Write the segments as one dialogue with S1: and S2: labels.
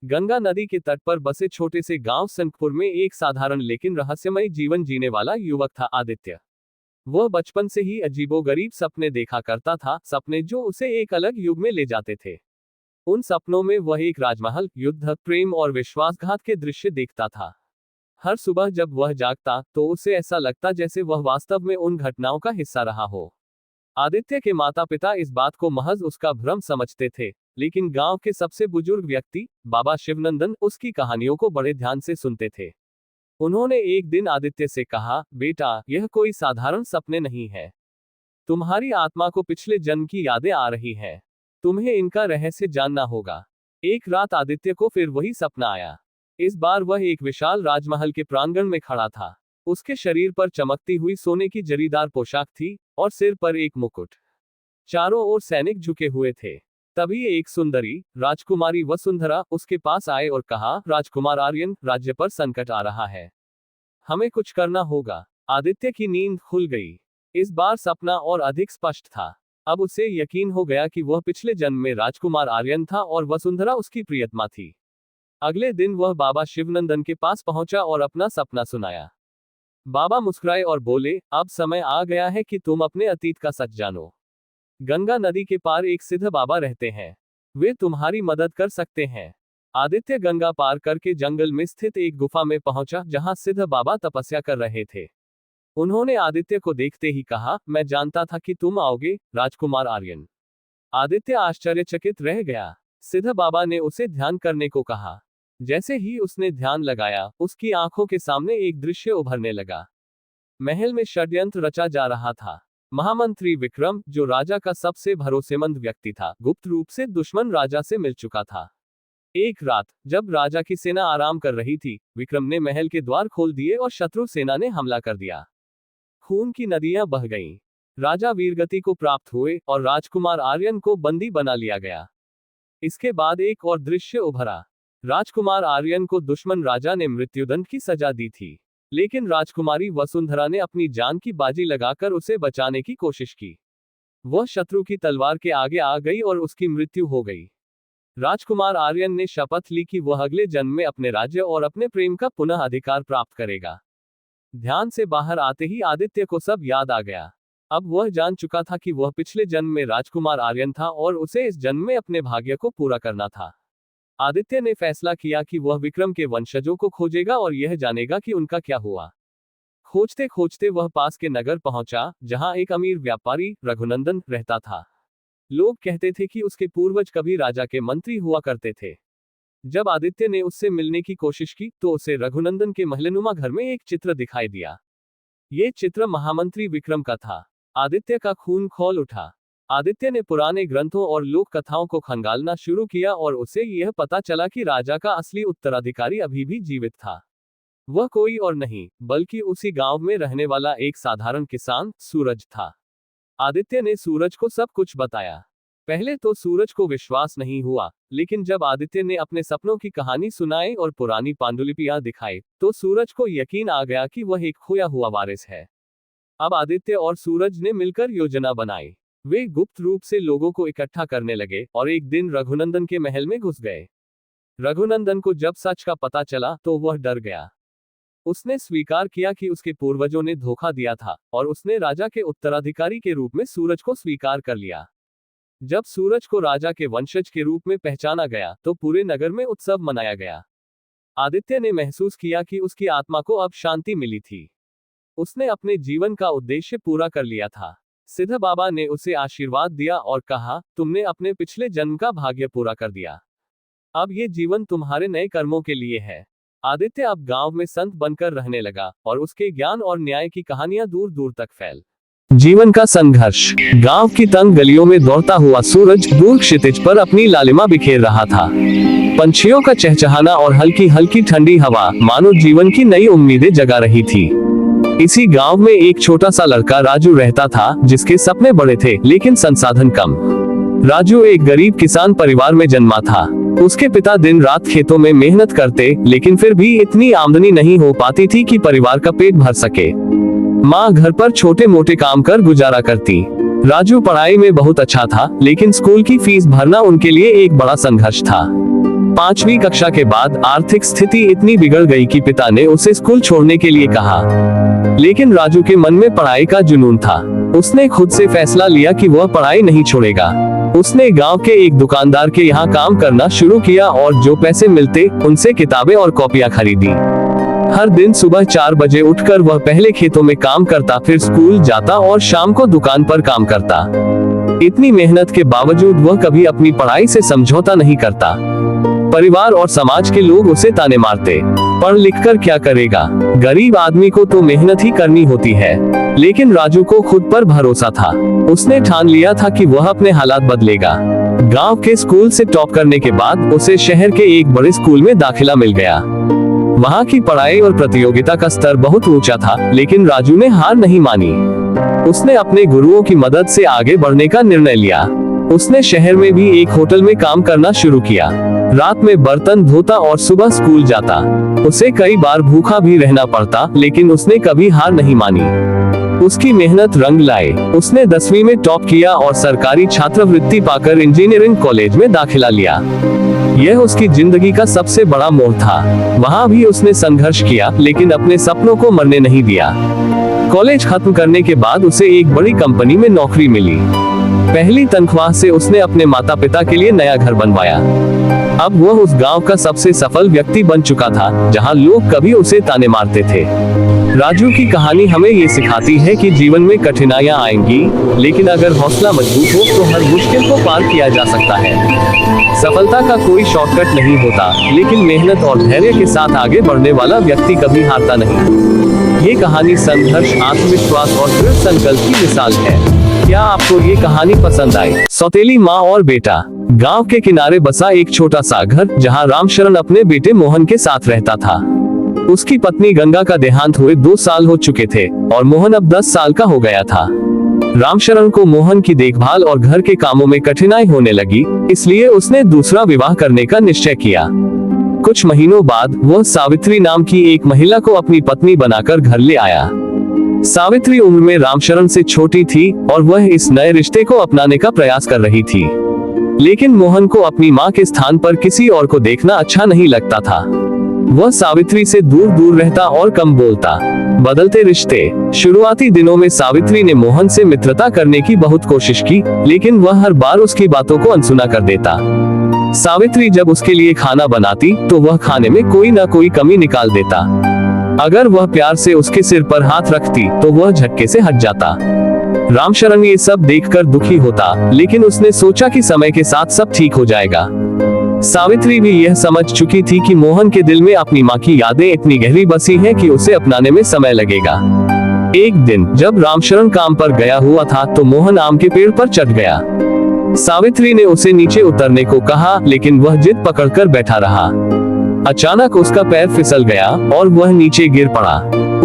S1: गंगा नदी के तट पर बसे छोटे से गांव संकपुर में एक साधारण लेकिन रहस्यमय जीवन जीने वाला युवक था आदित्य। वह बचपन से ही अजीबोगरीब सपने देखा करता था, सपने जो उसे एक अलग युग में ले जाते थे। उन सपनों में वह एक राजमहल, युद्ध, प्रेम और विश्वासघात के दृश्य देखता था। हर सुबह जब वह जागता तो उसे ऐसा लगता जैसे वह वास्तव में उन घटनाओं का हिस्सा रहा हो। आदित्य के माता पिता इस बात को महज उसका भ्रम समझते थे, लेकिन गांव के सबसे बुजुर्ग व्यक्ति बाबा शिवनंदन उसकी कहानियों को बड़े ध्यान से सुनते थे। उन्होंने एक दिन आदित्य से कहा, बेटा, यह कोई साधारण सपने नहीं है। तुम्हारी आत्मा को पिछले जन्म की यादें आ रही हैं। तुम्हें इनका रहस्य जानना होगा। एक रात आदित्य को फिर वही सपना आया। इस बार वह एक विशाल राजमहल के प्रांगण में खड़ा था। उसके शरीर पर चमकती हुई सोने की जरीदार पोशाक थी और सिर पर एक मुकुट। चारों ओर सैनिक झुके हुए थे। तभी एक सुंदरी राजकुमारी वसुंधरा उसके पास आए और कहा, राजकुमार आर्यन, राज्य पर संकट आ रहा है। हमें कुछ करना होगा। आदित्य की नींद खुल गई। इस बार सपना और अधिक स्पष्ट था। अब उसे यकीन हो गया कि वह पिछले जन्म में राजकुमार आर्यन था और वसुंधरा उसकी प्रियतमा थी। अगले दिन वह बाबा शिवनंदन के पास पहुंचा और अपना सपना सुनाया। बाबा मुस्कुराए और बोले, अब समय आ गया है कि तुम अपने अतीत का सच जानो। गंगा नदी के पार एक सिद्ध बाबा रहते हैं। वे तुम्हारी मदद कर सकते हैं। आदित्य गंगा पार करके जंगल में स्थित एक गुफा में पहुंचा, जहां सिद्ध बाबा तपस्या कर रहे थे। उन्होंने आदित्य को देखते ही कहा, मैं जानता था कि तुम आओगे, राजकुमार आर्यन। आदित्य आश्चर्यचकित रह गया। सिद्ध बाबा ने उसे ध्यान करने को कहा। जैसे ही उसने ध्यान लगाया, उसकी आंखों के सामने एक दृश्य उभरने लगा। महल में षड्यंत्र रचा जा रहा था। महामंत्री विक्रम, जो राजा का सबसे भरोसेमंद व्यक्ति था, गुप्त रूप से दुश्मन राजा से मिल चुका था। एक रात जब राजा की सेना आराम कर रही थी, विक्रम ने महल के द्वार खोल दिए और शत्रु सेना ने हमला कर दिया। खून की नदियां बह गईं। राजा वीरगति को प्राप्त हुए और राजकुमार आर्यन को बंदी बना लिया गया। इसके बाद एक और दृश्य उभरा। राजकुमार आर्यन को दुश्मन राजा ने मृत्युदंड की सजा दी थी, लेकिन राजकुमारी वसुंधरा ने अपनी जान की बाजी लगाकर उसे बचाने की कोशिश की। वह शत्रु की तलवार के आगे आ गई और उसकी मृत्यु हो गई। राजकुमार आर्यन ने शपथ ली कि वह अगले जन्म में अपने राज्य और अपने प्रेम का पुनः अधिकार प्राप्त करेगा। ध्यान से बाहर आते ही आदित्य को सब याद आ गया। अब वह जान चुका था कि वह पिछले जन्म में राजकुमार आर्यन था और उसे इस जन्म में अपने भाग्य को पूरा करना था। आदित्य ने फैसला किया कि वह विक्रम के वंशजों को खोजेगा और यह जानेगा कि उनका क्या हुआ। खोजते खोजते वह पास के नगर पहुंचा, जहां एक अमीर व्यापारी रघुनंदन रहता था। लोग कहते थे कि उसके पूर्वज कभी राजा के मंत्री हुआ करते थे। जब आदित्य ने उससे मिलने की कोशिश की तो उसे रघुनंदन के महलनुमा घर में एक चित्र दिखाई दिया। ये चित्र महामंत्री विक्रम का था। आदित्य का खून खौल उठा। आदित्य ने पुराने ग्रंथों और लोक कथाओं को खंगालना शुरू किया और उसे यह पता चला कि राजा का असली उत्तराधिकारी अभी भी जीवित था। वह कोई और नहीं, बल्कि उसी गांव में रहने वाला एक साधारण किसान सूरज था। आदित्य ने सूरज को सब कुछ बताया। पहले तो सूरज को विश्वास नहीं हुआ, लेकिन जब आदित्य ने अपने सपनों की कहानी सुनाई और पुरानी पांडुलिपियां दिखाई, तो सूरज को यकीन आ गया कि वह एक खोया हुआ वारिस है। अब आदित्य और सूरज ने मिलकर योजना बनाई। वे गुप्त रूप से लोगों को इकट्ठा करने लगे और एक दिन रघुनंदन के महल में घुस गए। रघुनंदन को जब सच का पता चला तो वह डर गया। उसने स्वीकार किया कि उसके पूर्वजों ने धोखा दिया था और उसने राजा के उत्तराधिकारी के रूप में सूरज को स्वीकार कर लिया। जब सूरज को राजा के वंशज के रूप में पहचाना गया तो पूरे नगर में उत्सव मनाया गया। आदित्य ने महसूस किया कि उसकी आत्मा को अब शांति मिली थी। उसने अपने जीवन का उद्देश्य पूरा कर लिया था। सिद्ध बाबा ने उसे आशीर्वाद दिया और कहा, तुमने अपने पिछले जन्म का भाग्य पूरा कर दिया। अब ये जीवन तुम्हारे नए कर्मों के लिए है। आदित्य अब गांव में संत बनकर रहने लगा और उसके ज्ञान और न्याय की कहानियां दूर दूर तक फैल। जीवन का संघर्ष। गांव की तंग गलियों में दौड़ता हुआ सूरज दूर क्षितिज पर अपनी लालिमा बिखेर रहा था। पंछियों का चहचहाना और हल्की हल्की ठंडी हवा मानो जीवन की नई उम्मीदें जगा रही थी। इसी गांव में एक छोटा सा लड़का राजू रहता था, जिसके सपने बड़े थे लेकिन संसाधन कम। राजू एक गरीब किसान परिवार में जन्मा था। उसके पिता दिन रात खेतों में मेहनत करते, लेकिन फिर भी इतनी आमदनी नहीं हो पाती थी कि परिवार का पेट भर सके। माँ घर पर छोटे मोटे काम कर गुजारा करती। राजू पढ़ाई में बहुत अच्छा था, लेकिन स्कूल की फीस भरना उनके लिए एक बड़ा संघर्ष था। 5वीं कक्षा के बाद आर्थिक स्थिति इतनी बिगड़ गई कि पिता ने उसे स्कूल छोड़ने के लिए कहा, लेकिन राजू के मन में पढ़ाई का जुनून था। उसने खुद से फैसला लिया कि वह पढ़ाई नहीं छोड़ेगा। उसने गांव के एक दुकानदार के यहाँ काम करना शुरू किया और जो पैसे मिलते उनसे किताबें और कॉपियां खरीदी। हर दिन सुबह 4 बजे उठकर वह पहले खेतों में काम करता, फिर स्कूल जाता और शाम को दुकान पर काम करता। इतनी मेहनत के बावजूद वह कभी अपनी पढ़ाई से समझौता नहीं करता। परिवार और समाज के लोग उसे ताने मारते, पढ़ लिख कर क्या करेगा, गरीब आदमी को तो मेहनत ही करनी होती है। लेकिन राजू को खुद पर भरोसा था। उसने ठान लिया था कि वह अपने हालात बदलेगा। गांव के स्कूल से टॉप करने के बाद उसे शहर के एक बड़े स्कूल में दाखिला मिल गया। वहां की पढ़ाई और प्रतियोगिता का स्तर बहुत ऊंचा था, लेकिन राजू ने हार नहीं मानी। उसने अपने गुरुओं की मदद से आगे बढ़ने का निर्णय लिया। उसने शहर में भी एक होटल में काम करना शुरू किया। रात में बर्तन धोता और सुबह स्कूल जाता। उसे कई बार भूखा भी रहना पड़ता, लेकिन उसने कभी हार नहीं मानी। उसकी मेहनत रंग लाए। उसने 10वीं में टॉप किया और सरकारी छात्रवृत्ति पाकर इंजीनियरिंग कॉलेज में दाखिला लिया। यह उसकी जिंदगी का सबसे बड़ा मोड़ था। वहाँ भी उसने संघर्ष किया, लेकिन अपने सपनों को मरने नहीं दिया। कॉलेज खत्म करने के बाद उसे एक बड़ी कंपनी में नौकरी मिली। पहली तनख्वाह से उसने अपने माता पिता के लिए नया घर बनवाया। अब वह उस गांव का सबसे सफल व्यक्ति बन चुका था, जहां लोग कभी उसे ताने मारते थे। राजू की कहानी हमें ये सिखाती है कि जीवन में कठिनाइयां आएंगी, लेकिन अगर हौसला मजबूत हो तो हर मुश्किल को पार किया जा सकता है। सफलता का कोई शॉर्टकट नहीं होता, लेकिन मेहनत और धैर्य के साथ आगे बढ़ने वाला व्यक्ति कभी हारता नहीं। ये कहानी संघर्ष, आत्मविश्वास और दृढ़ संकल्प की मिसाल है। क्या आपको ये कहानी पसंद आई? सौतेली माँ और बेटा। गांव के किनारे बसा एक छोटा सा घर, जहां रामशरण अपने बेटे मोहन के साथ रहता था। उसकी पत्नी गंगा का देहांत हुए 2 साल हो चुके थे और मोहन अब 10 साल का हो गया था। रामशरण को मोहन की देखभाल और घर के कामों में कठिनाई होने लगी, इसलिए उसने दूसरा विवाह करने का निश्चय किया। कुछ महीनों बाद वह सावित्री नाम की एक महिला को अपनी पत्नी बनाकर घर ले आया। सावित्री उम्र में रामशरण से छोटी थी और वह इस नए रिश्ते को अपनाने का प्रयास कर रही थी। लेकिन मोहन को अपनी मां के स्थान पर किसी और को देखना अच्छा नहीं लगता था। वह सावित्री से दूर दूर रहता और कम बोलता। बदलते रिश्ते। शुरुआती दिनों में सावित्री ने मोहन से मित्रता करने की बहुत कोशिश की, लेकिन वह हर बार उसकी बातों को अनसुना कर देता। सावित्री जब उसके लिए खाना बनाती तो वह खाने में कोई न कोई कमी निकाल देता। अगर वह प्यार से उसके सिर पर हाथ रखती तो वह झटके से हट जाता। रामशरण ये सब देखकर दुखी होता, लेकिन उसने सोचा कि समय के साथ सब ठीक हो जाएगा। सावित्री भी यह समझ चुकी थी कि मोहन के दिल में अपनी माँ की यादें इतनी गहरी बसी हैं कि उसे अपनाने में समय लगेगा। एक दिन जब रामशरण काम पर गया हुआ था तो मोहन आम के पेड़ पर चढ़ गया। सावित्री ने उसे नीचे उतरने को कहा, लेकिन वह जिद पकड़कर बैठा रहा। अचानक उसका पैर फिसल गया और वह नीचे गिर पड़ा।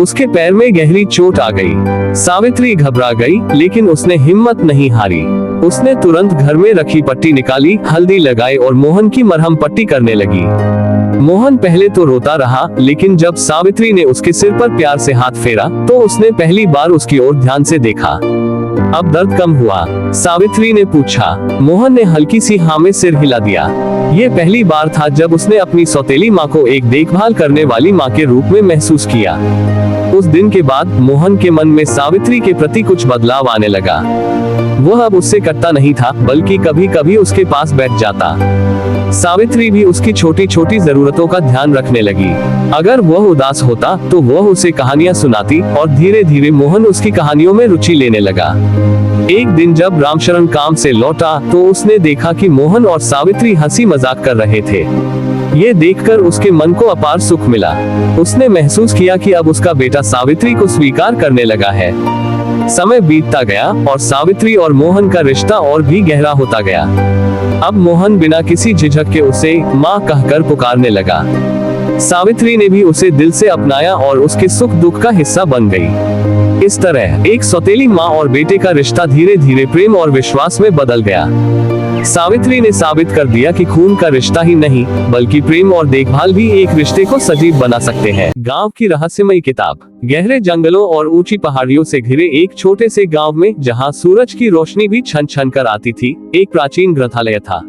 S1: उसके पैर में गहरी चोट आ गई। सावित्री घबरा गई, लेकिन उसने हिम्मत नहीं हारी। उसने तुरंत घर में रखी पट्टी निकाली, हल्दी लगाई और मोहन की मरहम पट्टी करने लगी। मोहन पहले तो रोता रहा, लेकिन जब सावित्री ने उसके सिर पर प्यार से हाथ फेरा तो उसने पहली बार उसकी ओर ध्यान से देखा। अब दर्द कम हुआ? सावित्री ने पूछा। मोहन ने हल्की सी हाँ में सिर हिला दिया। ये पहली बार था जब उसने अपनी सौतेली माँ को एक देखभाल करने वाली माँ के रूप में महसूस किया। उस दिन के बाद मोहन के मन में सावित्री के प्रति कुछ बदलाव आने लगा। वह अब उससे कटता नहीं था, बल्कि कभी कभी उसके पास बैठ जाता। सावित्री भी उसकी छोटी छोटी जरूरतों का ध्यान रखने लगी। अगर वह उदास होता तो वह उसे कहानियां सुनाती और धीरे धीरे मोहन उसकी कहानियों में रुचि लेने लगा। एक दिन जब रामशरण काम से लौटा तो उसने देखा कि मोहन और सावित्री हंसी मजाक कर रहे थे। ये देखकर उसके मन को अपार सुख मिला। उसने महसूस किया कि अब उसका बेटा सावित्री को स्वीकार करने लगा है। समय बीतता गया और सावित्री और मोहन का रिश्ता और भी गहरा होता गया। अब मोहन बिना किसी झिझक के उसे माँ कहकर पुकारने लगा। सावित्री ने भी उसे दिल से अपनाया और उसके सुख दुख का हिस्सा बन गई। इस तरह एक सौतेली माँ और बेटे का रिश्ता धीरे धीरे प्रेम और विश्वास में बदल गया। सावित्री ने साबित कर दिया कि खून का रिश्ता ही नहीं, बल्कि प्रेम और देखभाल भी एक रिश्ते को सजीव बना सकते हैं। गांव की रहस्यमयी किताब। गहरे जंगलों और ऊंची पहाड़ियों से घिरे एक छोटे से गांव में, जहां सूरज की रोशनी भी छन छन कर आती थी, एक प्राचीन ग्रंथालय था।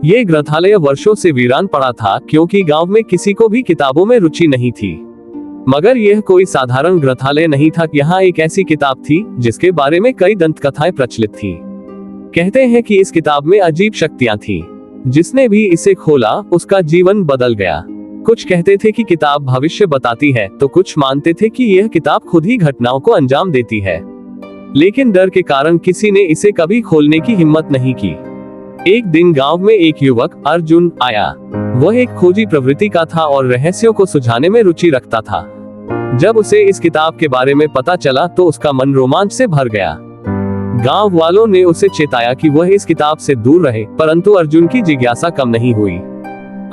S1: ये ग्रंथालय वर्षों से वीरान पड़ा था क्योंकि गांव में किसी को भी किताबों में रुचि नहीं थी। मगर यह कोई साधारण ग्रंथालय नहीं था। यहाँ एक ऐसी किताब थी जिसके बारे में कई दंत कथाएं प्रचलित थी। कहते हैं कि इस किताब में अजीब शक्तियां थी। जिसने भी इसे खोला उसका जीवन बदल गया। कुछ कहते थे कि किताब भविष्य बताती है, तो कुछ मानते थे कि यह किताब खुद ही घटनाओं को अंजाम देती है। लेकिन डर के कारण किसी ने इसे कभी खोलने की हिम्मत नहीं की। एक दिन गांव में एक युवक अर्जुन आया। वह एक खोजी प्रवृत्ति का था और रहस्यों को सुलझाने में रुचि रखता था। जब उसे इस किताब के बारे में पता चला तो उसका मन रोमांच से भर गया। गांव वालों ने उसे चेताया कि वह इस किताब से दूर रहे, परंतु अर्जुन की जिज्ञासा कम नहीं हुई।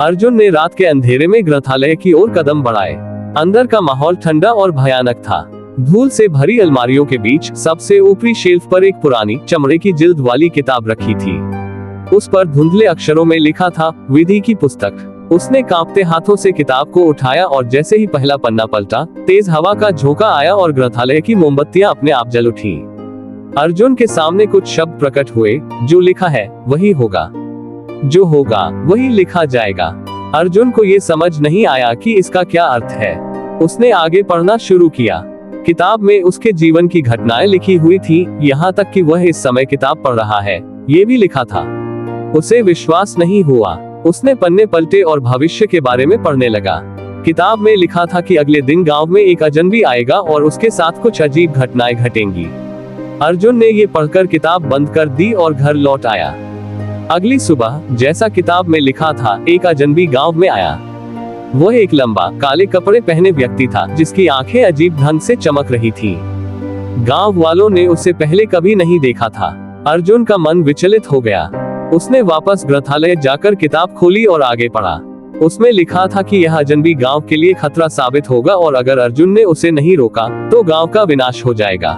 S1: अर्जुन ने रात के अंधेरे में ग्रंथालय की ओर कदम बढ़ाए। अंदर का माहौल ठंडा और भयानक था। धूल से भरी अलमारियों के बीच सबसे ऊपरी शेल्फ पर एक पुरानी चमड़े की जिल्द वाली किताब रखी थी। उस पर धुंधले अक्षरों में लिखा था, विधि की पुस्तक। उसने कांपते हाथों से किताब को उठाया और जैसे ही पहला पन्ना पलटा, तेज हवा का झोंका आया और ग्रंथालय की मोमबत्तियां अपने आप जल उठी। अर्जुन के सामने कुछ शब्द प्रकट हुए, जो लिखा है वही होगा, जो होगा वही लिखा जाएगा। अर्जुन को ये समझ नहीं आया कि इसका क्या अर्थ है। उसने आगे पढ़ना शुरू किया। किताब में उसके जीवन की घटनाएं लिखी हुई थी, यहाँ तक कि वह इस समय किताब पढ़ रहा है ये भी लिखा था। उसे विश्वास नहीं हुआ। उसने पन्ने पलटे और भविष्य के बारे में पढ़ने लगा। किताब में लिखा था कि अगले दिन गांव में एक अजनबी आएगा और उसके साथ कुछ अजीब घटनाएं घटेंगी। अर्जुन ने ये पढ़कर किताब बंद कर दी और घर लौट आया। अगली सुबह जैसा किताब में लिखा था, एक अजनबी गांव में आया। वह एक लंबा काले कपड़े पहने व्यक्ति था जिसकी आंखें अजीब ढंग से चमक रही थी। गांव वालों ने उसे पहले कभी नहीं देखा था। अर्जुन का मन विचलित हो गया। उसने वापस ग्रंथालय जाकर किताब खोली और आगे पढ़ा। उसमें लिखा था कि यह अजनबी गांव के लिए खतरा साबित होगा और अगर अर्जुन ने उसे नहीं रोका तो गांव का विनाश हो जाएगा।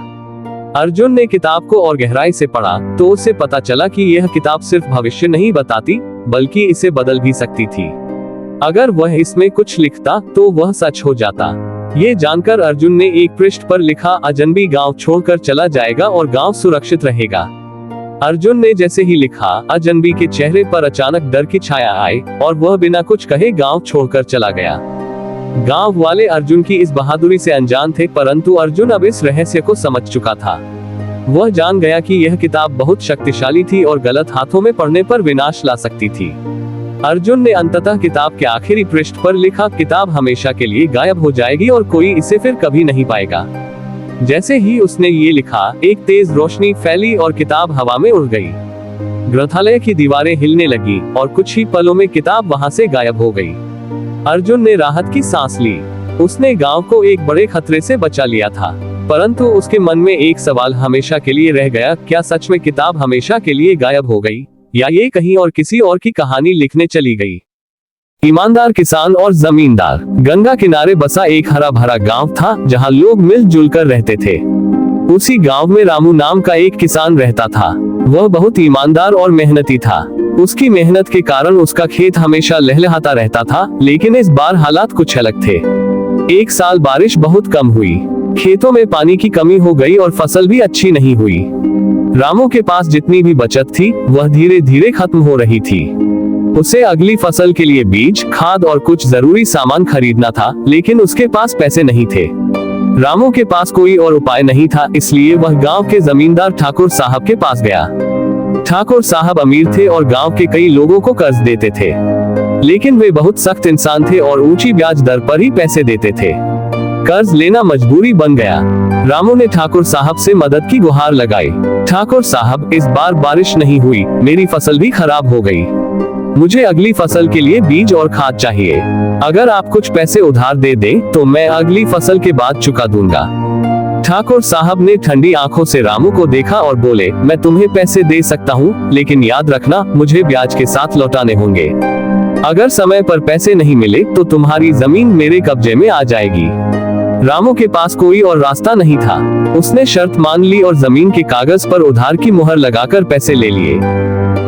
S1: अर्जुन ने किताब को और गहराई से पढ़ा तो उसे पता चला कि यह किताब सिर्फ भविष्य नहीं बताती, बल्कि इसे बदल भी सकती थी। अगर वह इसमें कुछ लिखता तो वह सच हो जाता। ये जानकर अर्जुन ने एक पृष्ठ पर लिखा, अजनबी गांव छोड़कर चला जाएगा और गांव सुरक्षित रहेगा। अर्जुन ने जैसे ही लिखा, अजनबी के चेहरे पर अचानक डर की छाया आई और वह बिना कुछ कहे गांव छोड़कर चला गया। गांव वाले अर्जुन की इस बहादुरी से अनजान थे, परंतु अर्जुन अब इस रहस्य को समझ चुका था। वह जान गया कि यह किताब बहुत शक्तिशाली थी और गलत हाथों में पढ़ने पर विनाश ला सकती थी। अर्जुन ने अंततः किताब के आखिरी पृष्ठ पर लिखा, किताब हमेशा के लिए गायब हो जाएगी और कोई इसे फिर कभी नहीं पाएगा। जैसे ही उसने ये लिखा, एक तेज रोशनी फैली और किताब हवा में उड़ गई। ग्रंथालय की दीवारें हिलने लगी और कुछ ही पलों में किताब वहां से गायब हो गई। अर्जुन ने राहत की सांस ली। उसने गांव को एक बड़े खतरे से बचा लिया था, परंतु उसके मन में एक सवाल हमेशा के लिए रह गया, क्या सच में किताब हमेशा के लिए गायब हो गई, या ये कहीं और किसी और की कहानी लिखने चली गई। ईमानदार किसान और जमींदार। गंगा किनारे बसा एक हरा भरा गांव था जहां लोग मिलजुल कर रहते थे। उसी गांव में रामू नाम का एक किसान रहता था। वह बहुत ईमानदार और मेहनती था। उसकी मेहनत के कारण उसका खेत हमेशा लहलहाता रहता था, लेकिन इस बार हालात कुछ अलग थे। एक साल बारिश बहुत कम हुई। खेतों में पानी की कमी हो गई और फसल भी अच्छी नहीं हुई। रामू के पास जितनी भी बचत थी वह धीरे धीरे खत्म हो रही थी। उसे अगली फसल के लिए बीज, खाद और कुछ जरूरी सामान खरीदना था, लेकिन उसके पास पैसे नहीं थे। रामू के पास कोई और उपाय नहीं था, इसलिए वह गांव के जमींदार ठाकुर साहब के पास गया। ठाकुर साहब अमीर थे और गांव के कई लोगों को कर्ज देते थे, लेकिन वे बहुत सख्त इंसान थे और ऊंची ब्याज दर पर ही पैसे देते थे। कर्ज लेना मजबूरी बन गया। रामू ने ठाकुर साहब से मदद की गुहार लगाई। ठाकुर साहब, इस बार बारिश नहीं हुई, मेरी फसल भी खराब हो गई। मुझे अगली फसल के लिए बीज और खाद चाहिए। अगर आप कुछ पैसे उधार दे दें तो मैं अगली फसल के बाद चुका दूंगा। ठाकुर साहब ने ठंडी आंखों से रामू को देखा और बोले, मैं तुम्हें पैसे दे सकता हूँ, लेकिन याद रखना मुझे ब्याज के साथ लौटाने होंगे। अगर समय पर पैसे नहीं मिले तो तुम्हारी जमीन मेरे कब्जे में आ जाएगी। रामू के पास कोई और रास्ता नहीं था। उसने शर्त मान ली और जमीन के कागज पर उधार की मुहर लगाकर पैसे ले लिए।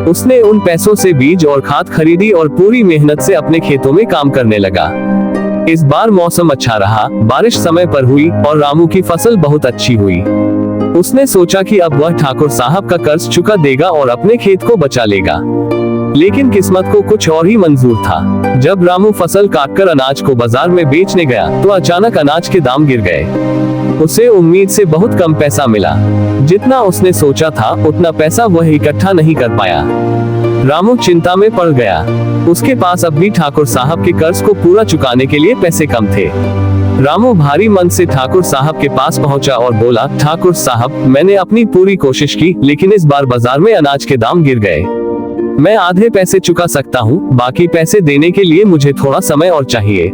S1: उसने उन पैसों से बीज और खाद खरीदी और पूरी मेहनत से अपने खेतों में काम करने लगा। इस बार मौसम अच्छा रहा, बारिश समय पर हुई और रामू की फसल बहुत अच्छी हुई। उसने सोचा कि अब वह ठाकुर साहब का कर्ज चुका देगा और अपने खेत को बचा लेगा। लेकिन किस्मत को कुछ और ही मंजूर था। जब रामू फसल काटकर अनाज को बाजार में बेचने गया तो अचानक अनाज के दाम गिर गए। उसे उम्मीद से बहुत कम पैसा मिला। जितना उसने सोचा था उतना पैसा वह इकट्ठा नहीं कर पाया। रामू चिंता में पड़ गया। उसके पास अब भी ठाकुर साहब के कर्ज को पूरा चुकाने के लिए पैसे कम थे। रामू भारी मन से ठाकुर साहब के पास पहुंचा और बोला, ठाकुर साहब, मैंने अपनी पूरी कोशिश की, लेकिन इस बार बाजार में अनाज के दाम गिर गए। मैं आधे पैसे चुका सकता हूँ, बाकी पैसे देने के लिए मुझे थोड़ा समय और चाहिए।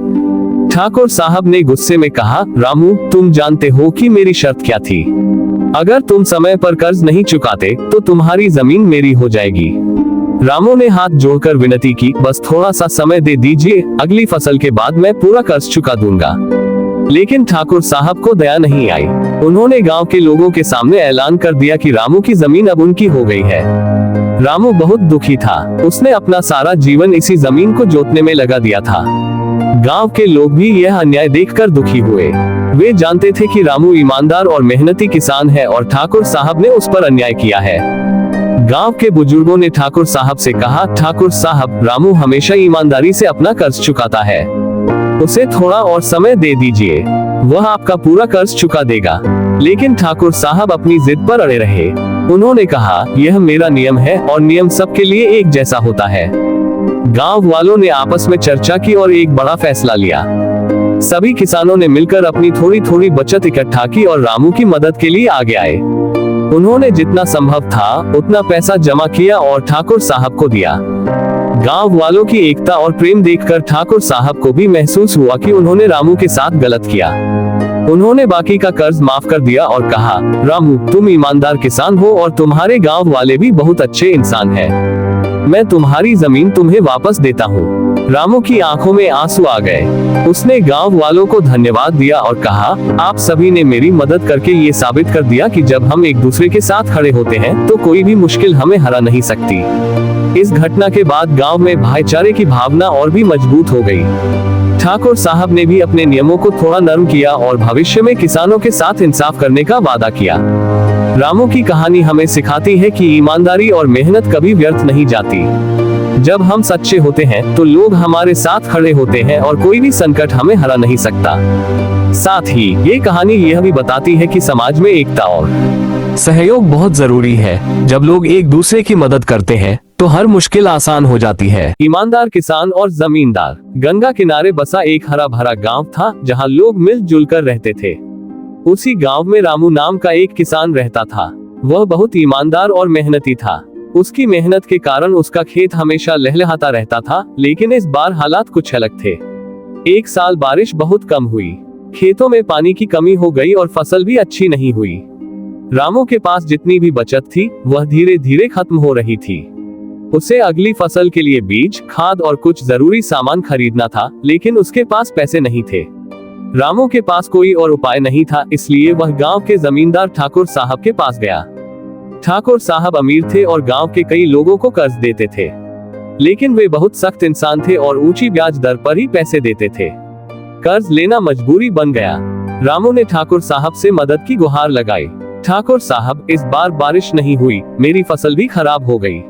S1: ठाकुर साहब ने गुस्से में कहा, रामू, तुम जानते हो कि मेरी शर्त क्या थी? अगर तुम समय पर कर्ज नहीं चुकाते तो तुम्हारी जमीन मेरी हो जाएगी। रामू ने हाथ जोड़कर विनती की, बस थोड़ा सा समय दे दीजिए, अगली फसल के बाद मैं पूरा कर्ज चुका दूंगा। लेकिन ठाकुर साहब को दया नहीं आई। उन्होंने गांव के लोगों के सामने ऐलान कर दिया कि रामू की जमीन अब उनकी हो गई है। रामू बहुत दुखी था। उसने अपना सारा जीवन इसी जमीन को जोतने में लगा दिया था। गांव के लोग भी यह अन्याय देखकर दुखी हुए। वे जानते थे कि रामू ईमानदार और मेहनती किसान है और ठाकुर साहब ने उस पर अन्याय किया है। गांव के बुजुर्गों ने ठाकुर साहब से कहा, ठाकुर साहब, रामू हमेशा ईमानदारी से अपना कर्ज चुकाता है, उसे थोड़ा और समय दे दीजिए, वह आपका पूरा कर्ज चुका देगा। लेकिन ठाकुर साहब अपनी जिद पर अड़े रहे। उन्होंने कहा, यह मेरा नियम है और नियम सबके लिए एक जैसा होता है। गांव वालों ने आपस में चर्चा की और एक बड़ा फैसला लिया। सभी किसानों ने मिलकर अपनी थोड़ी थोड़ी बचत इकट्ठा की और रामू की मदद के लिए आगे आए। उन्होंने जितना संभव था उतना पैसा जमा किया और ठाकुर साहब को दिया। गांव वालों की एकता और प्रेम देखकर ठाकुर साहब को भी महसूस हुआ कि उन्होंने रामू के साथ गलत किया। उन्होंने बाकी का कर्ज माफ कर दिया और कहा, रामू, तुम ईमानदार किसान हो और तुम्हारे गांव वाले भी बहुत अच्छे इंसान हैं। मैं तुम्हारी जमीन तुम्हें वापस देता हूँ। रामू की आंखों में आंसू आ गए। उसने गांव वालों को धन्यवाद दिया और कहा, आप सभी ने मेरी मदद करके ये साबित कर दिया कि जब हम एक दूसरे के साथ खड़े होते हैं तो कोई भी मुश्किल हमें हरा नहीं सकती। इस घटना के बाद गांव में भाईचारे की भावना और भी मजबूत हो गई। ठाकुर साहब ने भी अपने नियमों को थोड़ा नरम किया और भविष्य में किसानों के साथ इंसाफ करने का वादा किया। रामू की कहानी हमें सिखाती है कि ईमानदारी और मेहनत कभी व्यर्थ नहीं जाती। जब हम सच्चे होते हैं तो लोग हमारे साथ खड़े होते हैं और कोई भी संकट हमें हरा नहीं सकता। साथ ही ये कहानी यह भी बताती है कि समाज में एकता और सहयोग बहुत जरूरी है। जब लोग एक दूसरे की मदद करते हैं तो हर मुश्किल आसान हो जाती है। ईमानदार किसान और जमींदार। गंगा किनारे बसा एक हरा भरा गांव था जहां लोग मिलजुल कर रहते थे। उसी गांव में रामू नाम का एक किसान रहता था। वह बहुत ईमानदार और मेहनती था। उसकी मेहनत के कारण उसका खेत हमेशा लहलहाता रहता था, लेकिन इस बार हालात कुछ अलग थे। एक साल बारिश बहुत कम हुई। खेतों में पानी की कमी हो गई और फसल भी अच्छी नहीं हुई। रामू के पास जितनी भी बचत थी वह धीरे धीरे खत्म हो रही थी। उसे अगली फसल के लिए बीज, खाद और कुछ जरूरी सामान खरीदना था, लेकिन उसके पास पैसे नहीं थे। रामू के पास कोई और उपाय नहीं था, इसलिए वह गांव के जमींदार ठाकुर साहब के पास गया। ठाकुर साहब अमीर थे और गांव के कई लोगों को कर्ज देते थे, लेकिन वे बहुत सख्त इंसान थे और ऊंची ब्याज दर पर ही पैसे देते थे। कर्ज लेना मजबूरी बन गया। रामू ने ठाकुर साहब से मदद की गुहार लगाई। ठाकुर साहब, इस बार बारिश नहीं हुई, मेरी फसल भी खराब हो गई।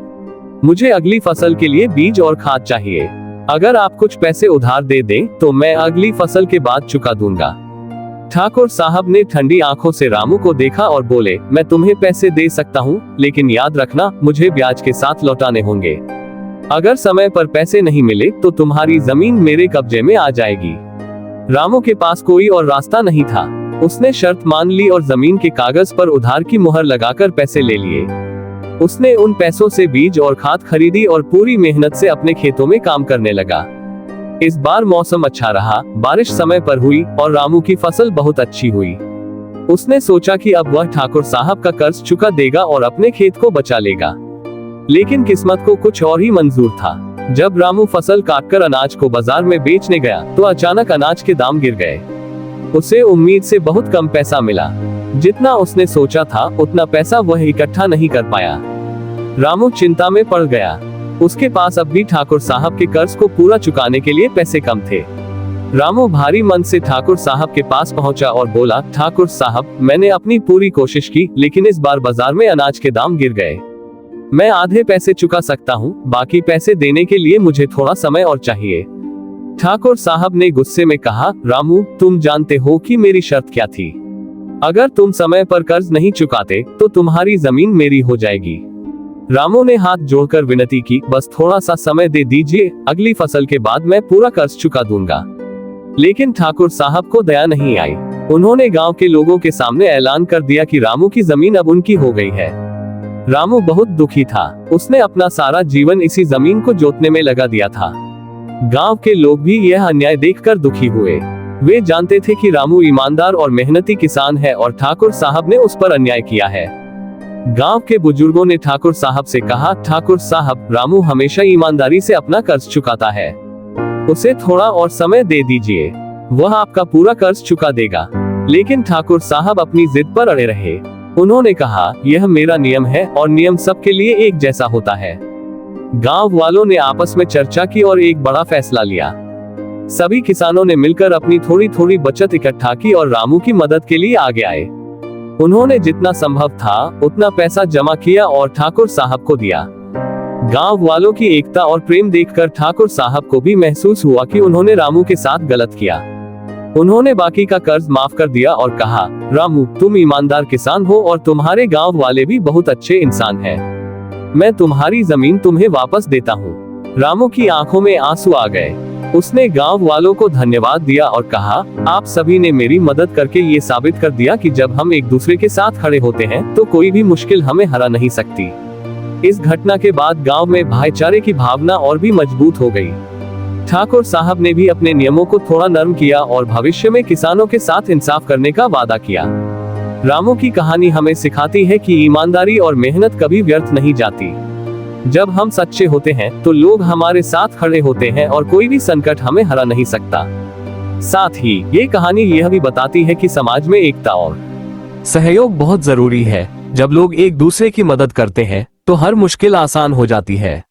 S1: मुझे अगली फसल के लिए बीज और खाद चाहिए। अगर आप कुछ पैसे उधार दे दें तो मैं अगली फसल के बाद चुका दूंगा। ठाकुर साहब ने ठंडी आंखों से रामू को देखा और बोले, मैं तुम्हें पैसे दे सकता हूँ, लेकिन याद रखना, मुझे ब्याज के साथ लौटाने होंगे। अगर समय पर पैसे नहीं मिले तो तुम्हारी जमीन मेरे कब्जे में आ जाएगी। रामू के पास कोई और रास्ता नहीं था। उसने शर्त मान ली और जमीन के कागज पर उधार की मुहर लगाकर पैसे ले लिए। उसने उन पैसों से बीज और खाद खरीदी और पूरी मेहनत से अपने खेतों में काम करने लगा। इस बार मौसम अच्छा रहा, बारिश समय पर हुई और रामू की फसल बहुत अच्छी हुई। उसने सोचा कि अब वह ठाकुर साहब का कर्ज चुका देगा और अपने खेत को बचा लेगा। लेकिन किस्मत को कुछ और ही मंजूर था। जब रामू फसल काटकर अनाज को बाजार में बेचने गया तो अचानक अनाज के दाम गिर गए। उसे उम्मीद से बहुत कम पैसा मिला। जितना उसने सोचा था उतना पैसा वह इकट्ठा नहीं कर पाया। रामू चिंता में पड़ गया। उसके पास अब भी ठाकुर साहब के कर्ज को पूरा चुकाने के लिए पैसे कम थे। रामू भारी मन से ठाकुर साहब के पास पहुंचा और बोला, ठाकुर साहब, मैंने अपनी पूरी कोशिश की, लेकिन इस बार बाजार में अनाज के दाम गिर गए। मैं आधे पैसे चुका सकता हूँ, बाकी पैसे देने के लिए मुझे थोड़ा समय और चाहिए। ठाकुर साहब ने गुस्से में कहा, रामू, तुम जानते हो कि मेरी शर्त क्या थी? अगर तुम समय पर कर्ज नहीं चुकाते तो तुम्हारी जमीन मेरी हो जाएगी। रामू ने हाथ जोड़कर विनती की, बस थोड़ा सा समय दे दीजिए, अगली फसल के बाद मैं पूरा कर्ज चुका दूंगा। लेकिन ठाकुर साहब को दया नहीं आई। उन्होंने गांव के लोगों के सामने ऐलान कर दिया कि रामू की जमीन अब उनकी हो गई है। रामू बहुत दुखी था। उसने अपना सारा जीवन इसी जमीन को जोतने में लगा दिया था। गांव के लोग भी यह अन्याय देखकर दुखी हुए। वे जानते थे कि रामू ईमानदार और मेहनती किसान है और ठाकुर साहब ने उस पर अन्याय किया है। गांव के बुजुर्गों ने ठाकुर साहब से कहा, ठाकुर साहब, रामू हमेशा ईमानदारी से अपना कर्ज चुकाता है, उसे थोड़ा और समय दे दीजिए, वह आपका पूरा कर्ज चुका देगा। लेकिन ठाकुर साहब अपनी जिद पर अड़े रहे। उन्होंने कहा, यह मेरा नियम है और नियम सबके लिए एक जैसा होता है। गांव वालों ने आपस में चर्चा की और एक बड़ा फैसला लिया। सभी किसानों ने मिलकर अपनी थोड़ी थोड़ी बचत इकट्ठा की और रामू की मदद के लिए आगे आए। उन्होंने जितना संभव था उतना पैसा जमा किया और ठाकुर साहब को दिया। गांव वालों की एकता और प्रेम देखकर ठाकुर साहब को भी महसूस हुआ कि उन्होंने रामू के साथ गलत किया। उन्होंने बाकी का कर्ज माफ कर दिया और कहा, रामू, तुम ईमानदार किसान हो और तुम्हारे गांव वाले भी बहुत अच्छे इंसान हैं। मैं तुम्हारी जमीन तुम्हें वापस देता हूँ। रामू की आंखों में आंसू आ गए। उसने गांव वालों को धन्यवाद दिया और कहा, आप सभी ने मेरी मदद करके ये साबित कर दिया कि जब हम एक दूसरे के साथ खड़े होते हैं तो कोई भी मुश्किल हमें हरा नहीं सकती। इस घटना के बाद गांव में भाईचारे की भावना और भी मजबूत हो गई। ठाकुर साहब ने भी अपने नियमों को थोड़ा नरम किया और भविष्य में किसानों के साथ इंसाफ करने का वादा किया। रामू की कहानी हमें सिखाती है कि ईमानदारी और मेहनत कभी व्यर्थ नहीं जाती। जब हम सच्चे होते हैं तो लोग हमारे साथ खड़े होते हैं और कोई भी संकट हमें हरा नहीं सकता। साथ ही ये कहानी यह भी बताती है कि समाज में एकता और सहयोग बहुत जरूरी है। जब लोग एक दूसरे की मदद करते हैं तो हर मुश्किल आसान हो जाती है।